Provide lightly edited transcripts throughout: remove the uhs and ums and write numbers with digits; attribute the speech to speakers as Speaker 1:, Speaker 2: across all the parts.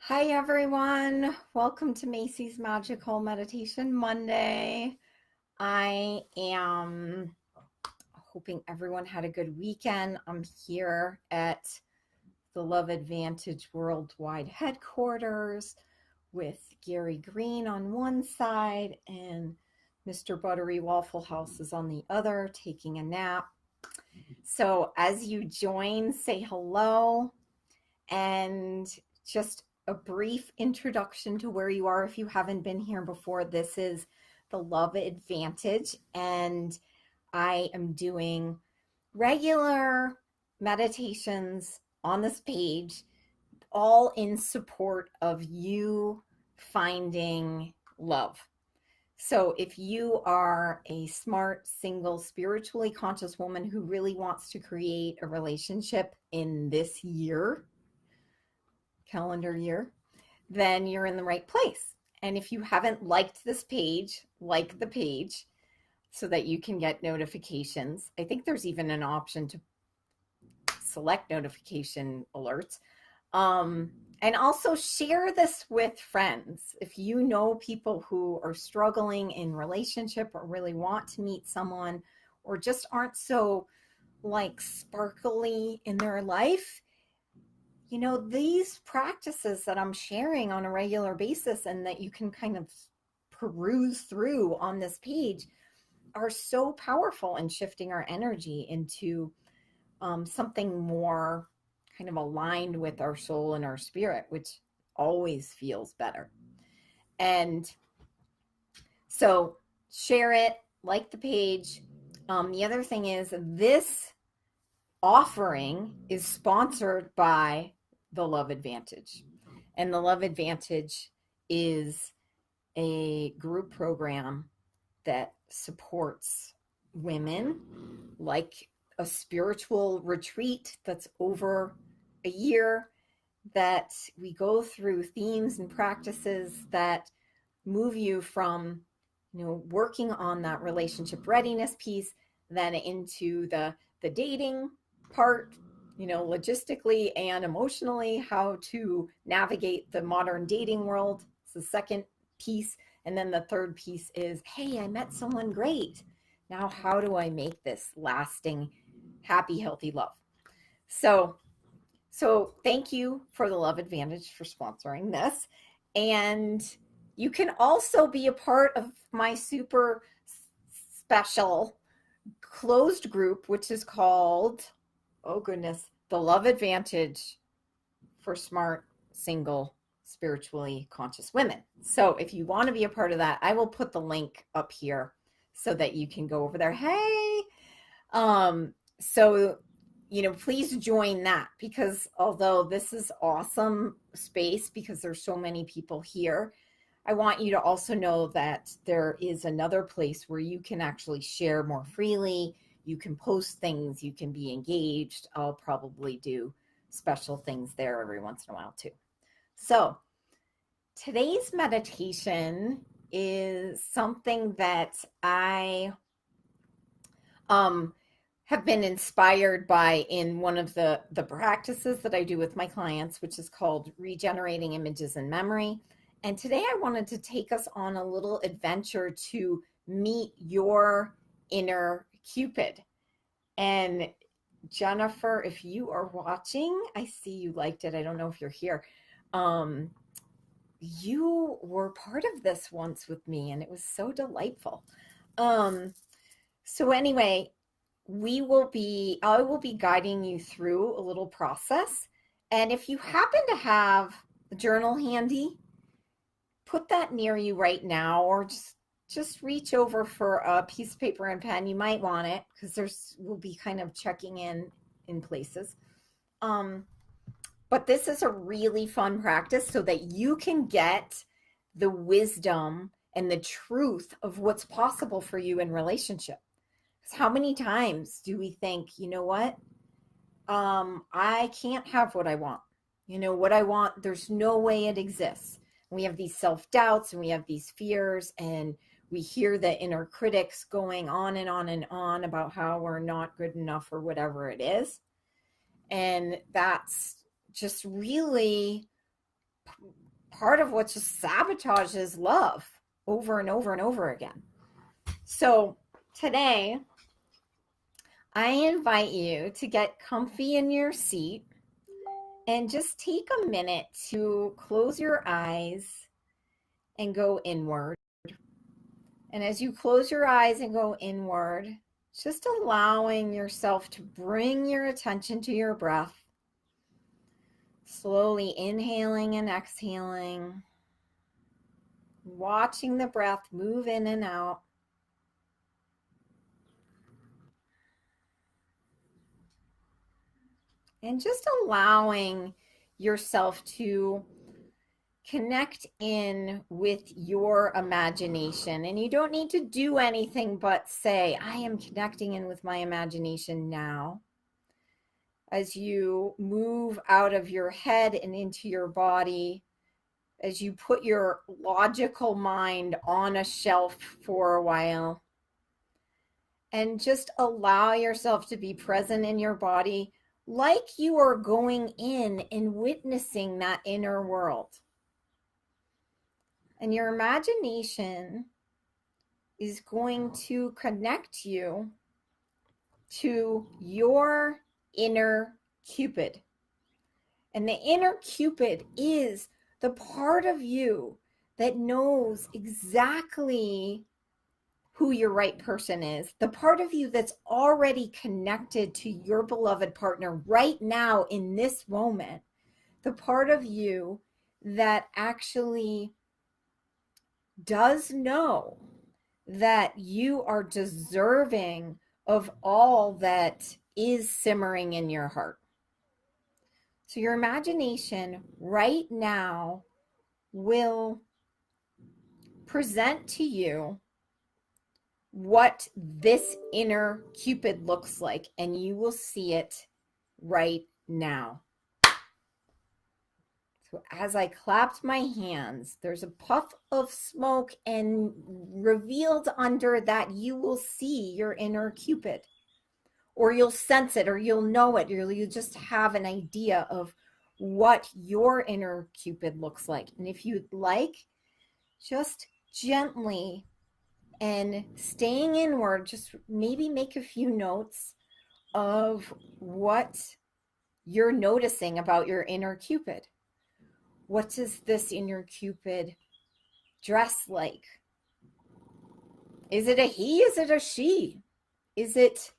Speaker 1: Hi, everyone. Welcome to Macy's Magical Meditation Monday. I am hoping everyone had a good weekend. I'm here at the Love Advantage Worldwide headquarters with Gary Green on one side and Mr. Buttery Waffle House is on the other, taking a nap. So as you join, say hello and just a brief introduction to where you are if you haven't been here before. This is the Love Advantage, and I am doing regular meditations on this page, all in support of you finding love. So if you are a smart, single, spiritually conscious woman who really wants to create a relationship in this year, calendar year, then you're in the right place. And if you haven't liked this page, like the page so that you can get notifications. I think there's even an option to select notification alerts. And also share this with friends. If you know people who are struggling in relationship or really want to meet someone or just aren't so like sparkly in their life, these practices that I'm sharing on a regular basis and that you can kind of peruse through on this page are so powerful in shifting our energy into something more kind of aligned with our soul and our spirit, which always feels better. And so share it, like the page. The other thing is this offering is sponsored by the Love Advantage. And the Love Advantage is a group program that supports women, like a spiritual retreat that's over a year, that we go through themes and practices that move you from, working on that relationship readiness piece, then into the dating part, logistically and emotionally, how to navigate the modern dating world. It's the second piece. And then the third piece is, hey, I met someone great. Now, how do I make this lasting, happy, healthy love? So thank you for the Love Advantage for sponsoring this. And you can also be a part of my super special closed group, which is called, oh goodness, the Love Advantage for Smart, Single, Spiritually Conscious Women. So if you want to be a part of that, I will put the link up here so that you can go over there. Hey, so please join that, because although this is awesome space because there's so many people here, I want you to also know that there is another place where you can actually share more freely. You can post things, you can be engaged. I'll probably do special things there every once in a while too. So today's meditation is something that I have been inspired by in one of the practices that I do with my clients, which is called Regenerating Images in Memory. And today I wanted to take us on a little adventure to meet your inner Cupid. And Jennifer, if you are watching, I see you liked it. I don't know if you're here. You were part of this once with me, and it was so delightful. So anyway, I will be guiding you through a little process. And if you happen to have a journal handy, put that near you right now, or just reach over for a piece of paper and pen. You might want it because we'll be kind of checking in places. But this is a really fun practice so that you can get the wisdom and the truth of what's possible for you in relationship. Because how many times do we think, you know what? I can't have what I want. What I want, there's no way it exists. We have these self-doubts and we have these fears, and we hear the inner critics going on and on and on about how we're not good enough or whatever it is. And that's just really part of what just sabotages love over and over and over again. So today, I invite you to get comfy in your seat and just take a minute to close your eyes and go inward. And as you close your eyes and go inward, just allowing yourself to bring your attention to your breath, slowly inhaling and exhaling, watching the breath move in and out. And just allowing yourself to connect in with your imagination. And you don't need to do anything but say, I am connecting in with my imagination now. As you move out of your head and into your body, as you put your logical mind on a shelf for a while, and just allow yourself to be present in your body like you are going in and witnessing that inner world. And your imagination is going to connect you to your inner Cupid. And the inner Cupid is the part of you that knows exactly who your right person is, the part of you that's already connected to your beloved partner right now in this moment, the part of you that actually does know that you are deserving of all that is simmering in your heart. So your imagination right now will present to you what this inner Cupid looks like, and you will see it right now. So as I clapped my hands, there's a puff of smoke, and revealed under that, you will see your inner Cupid, or you'll sense it, or you'll know it, or you'll just have an idea of what your inner Cupid looks like. And if you'd like, just gently and staying inward, just maybe make a few notes of what you're noticing about your inner Cupid. What does this inner Cupid dress like? Is it a he? Is it a she? Is it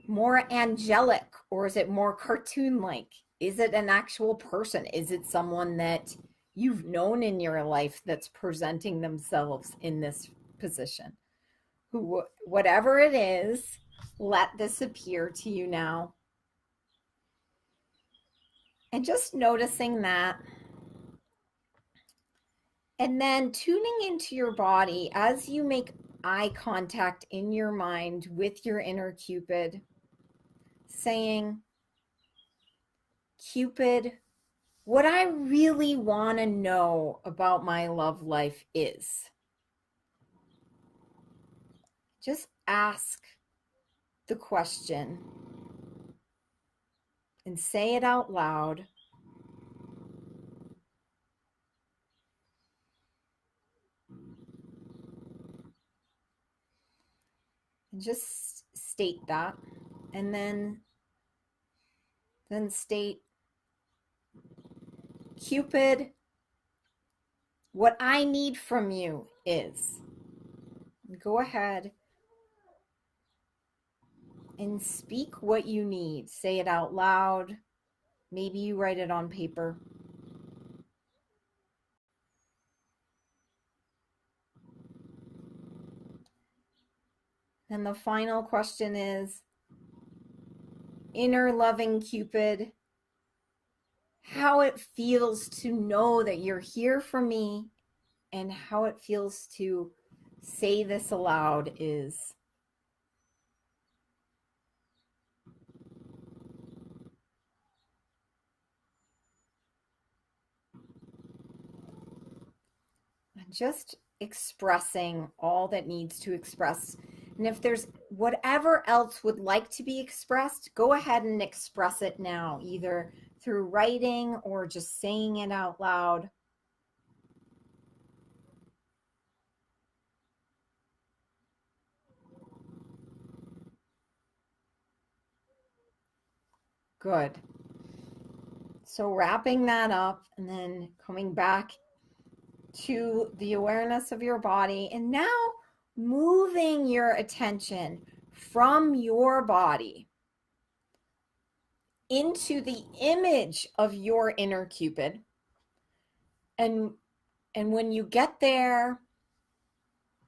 Speaker 1: more angelic, or is it more cartoon-like? Is it an actual person? Is it someone that you've known in your life that's presenting themselves in this position? Whatever it is, let this appear to you now. And just noticing that. And then tuning into your body as you make eye contact in your mind with your inner Cupid, saying, Cupid, what I really want to know about my love life is. Just ask the question and say it out loud. And just state that, and then state, Cupid, what I need from you is. Go ahead and speak what you need. Say it out loud. Maybe you write it on paper. And the final question is, inner loving Cupid, how it feels to know that you're here for me, and how it feels to say this aloud is. Just expressing all that needs to express. And if there's whatever else would like to be expressed, go ahead and express it now, either through writing or just saying it out loud. Good. So wrapping that up and then coming back to the awareness of your body, and now moving your attention from your body into the image of your inner Cupid. And when you get there,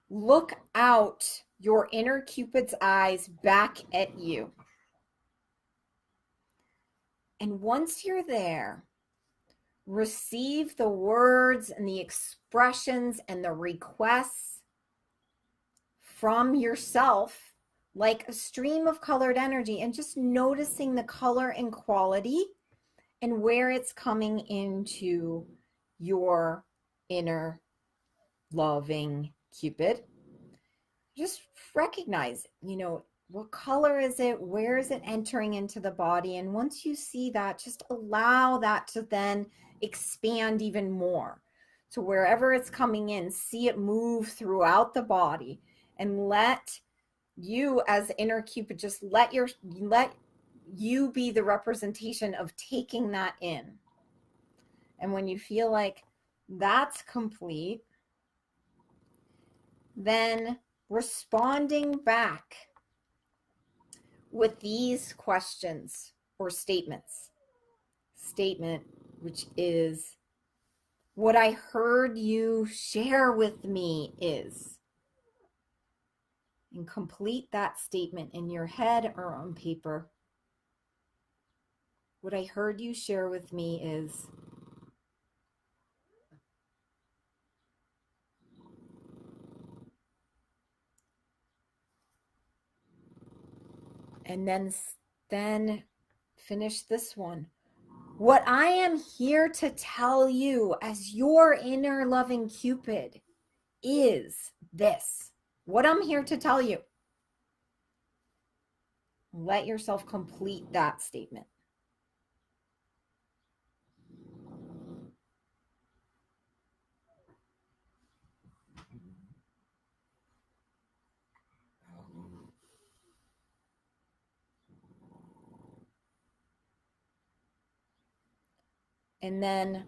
Speaker 1: look out your inner Cupid's eyes back at you. And once you're there, receive the words and the expressions and the requests from yourself like a stream of colored energy, and just noticing the color and quality and where it's coming into your inner loving Cupid. Just recognize, what color is it? Where is it entering into the body? And once you see that, just allow that to then expand even more. So wherever it's coming in, see it move throughout the body, and let you as inner Cupid, just let you be the representation of taking that in. And when you feel like that's complete, then responding back with these questions or statements. Statement, which is, what I heard you share with me is. And complete that statement in your head or on paper. What I heard you share with me is. And then finish this one. What I am here to tell you as your inner loving Cupid is this. What I'm here to tell you. Let yourself complete that statement. And then,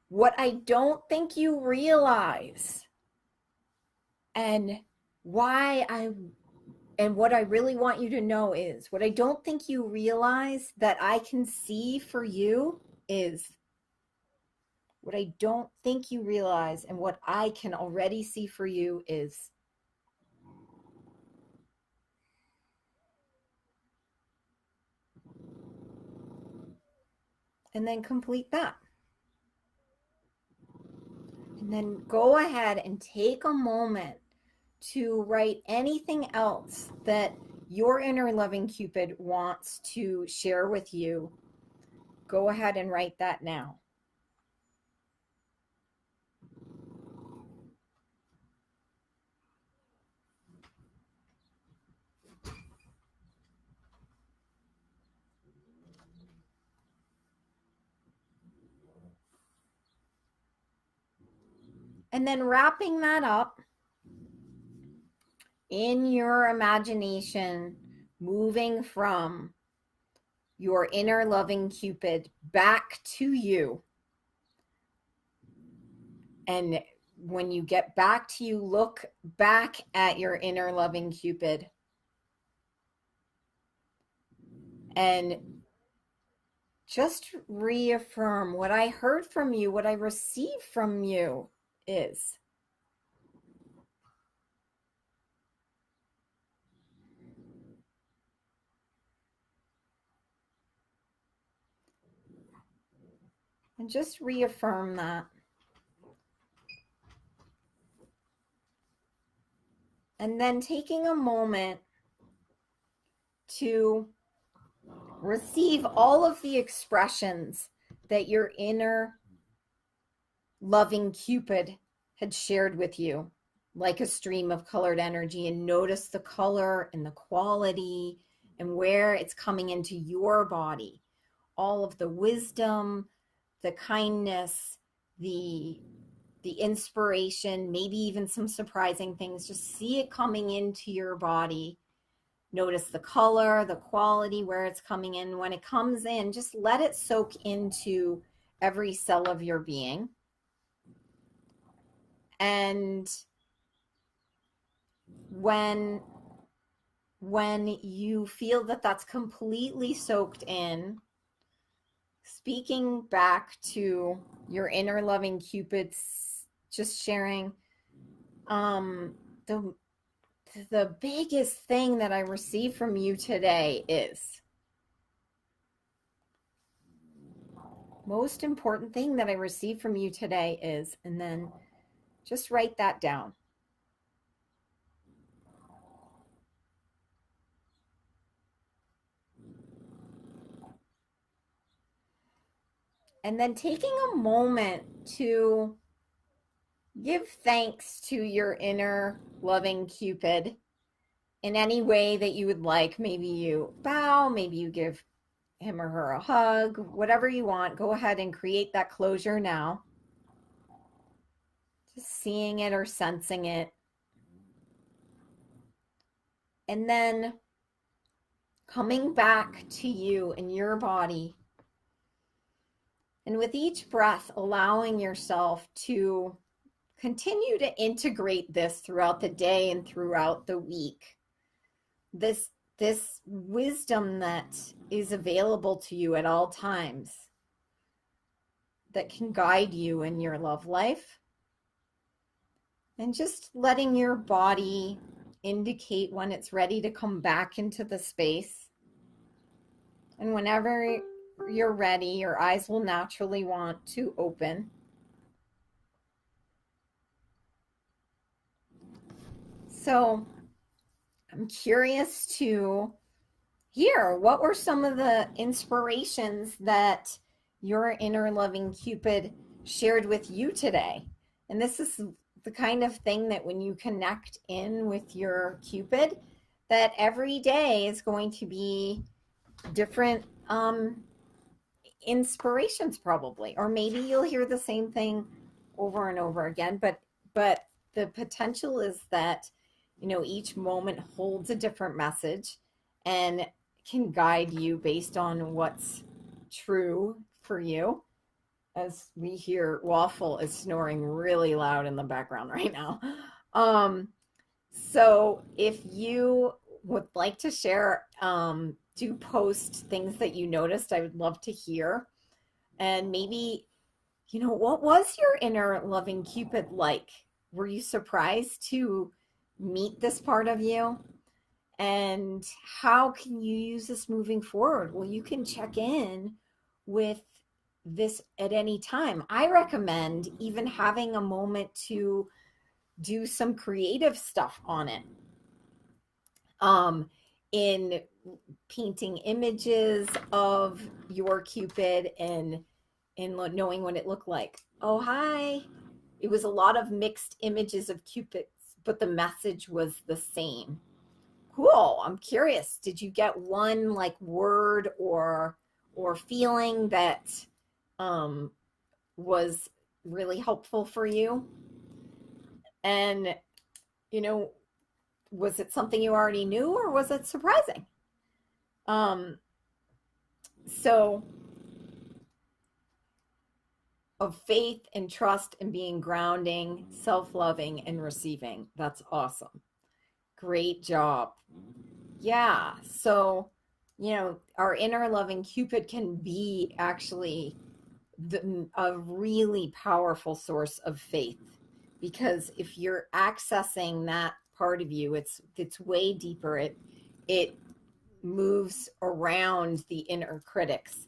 Speaker 1: what I don't think you realize, and what I really want you to know is, what I don't think you realize that I can see for you is, what I don't think you realize and what I can already see for you is. And then complete that. And then go ahead and take a moment to write anything else that your inner loving Cupid wants to share with you. Go ahead and write that now. And then wrapping that up in your imagination, moving from your inner loving Cupid back to you. And when you get back to you, look back at your inner loving Cupid and just reaffirm, what I heard from you, what I received from you is. And just reaffirm that. And then taking a moment to receive all of the expressions that your inner loving Cupid had shared with you, like a stream of colored energy, and notice the color and the quality and where it's coming into your body. All of the wisdom, the kindness, the inspiration, maybe even some surprising things. Just see it coming into your body Notice the color, the quality, where it's coming in. When it comes in, just let it soak into every cell of your being. And when you feel that that's completely soaked in, speaking back to your inner loving Cupid, just sharing, the biggest thing that I received from you today is, most important thing that I received from you today is, and then just write that down. And then taking a moment to give thanks to your inner loving Cupid in any way that you would like. Maybe you bow, maybe you give him or her a hug, whatever you want. Go ahead and create that closure now. Just seeing it or sensing it. And then coming back to you and your body. And with each breath, allowing yourself to continue to integrate this throughout the day and throughout the week. This wisdom that is available to you at all times, that can guide you in your love life. And just letting your body indicate when it's ready to come back into the space. And whenever you're ready, your eyes will naturally want to open. So I'm curious to hear, what were some of the inspirations that your inner loving Cupid shared with you today? And this is the kind of thing that when you connect in with your Cupid, that every day is going to be different inspirations probably, or maybe you'll hear the same thing over and over again, but the potential is that, you know, each moment holds a different message and can guide you based on what's true for you. As we hear, Waffle is snoring really loud in the background right now. So if you would like to share, do post things that you noticed. I would love to hear. And maybe, you know, what was your inner loving Cupid like? Were you surprised to meet this part of you? And how can you use this moving forward? Well, you can check in with this at any time. I recommend even having a moment to do some creative stuff on it. In painting images of your Cupid and in knowing what it looked like. Oh, hi. It was a lot of mixed images of Cupids, but the message was the same. Cool. I'm curious. Did you get one like word or feeling that was really helpful for you? And, you know, was it something you already knew, or was it surprising? So of faith and trust and being grounding, self-loving and receiving. That's awesome. Great job. Yeah. So, you know, our inner loving Cupid can be actually a really powerful source of faith, because if you're accessing that part of you, it's way deeper. It moves around the inner critics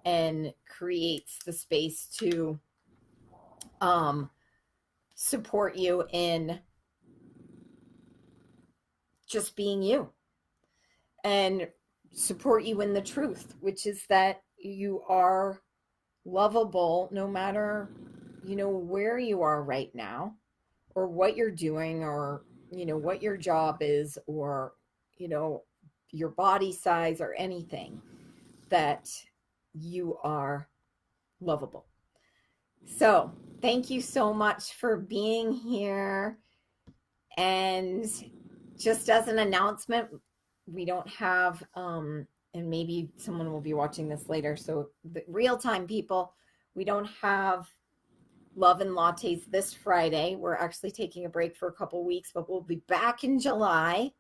Speaker 1: and creates the space to support you in just being you, and support you in the truth, which is that you are lovable no matter, you know, where you are right now, or what you're doing, or, you know, what your job is, or, you know, your body size or anything, that you are lovable. So thank you so much for being here. And just as an announcement, we don't have, and maybe someone will be watching this later. So the real time people, we don't have Love and Lattes this Friday. We're actually taking a break for a couple weeks, but we'll be back in July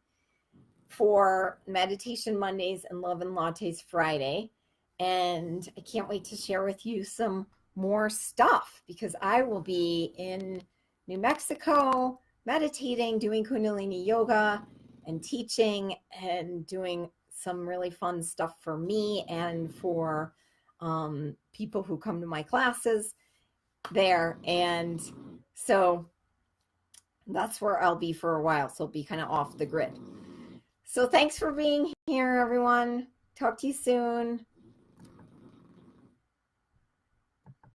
Speaker 1: for Meditation Mondays and Love and Lattes Friday. And I can't wait to share with you some more stuff because I will be in New Mexico meditating, doing Kundalini yoga, and teaching and doing some really fun stuff for me and for people who come to my classes there. And so that's where I'll be for a while. So I'll be kind of off the grid. So thanks for being here, everyone. Talk to you soon.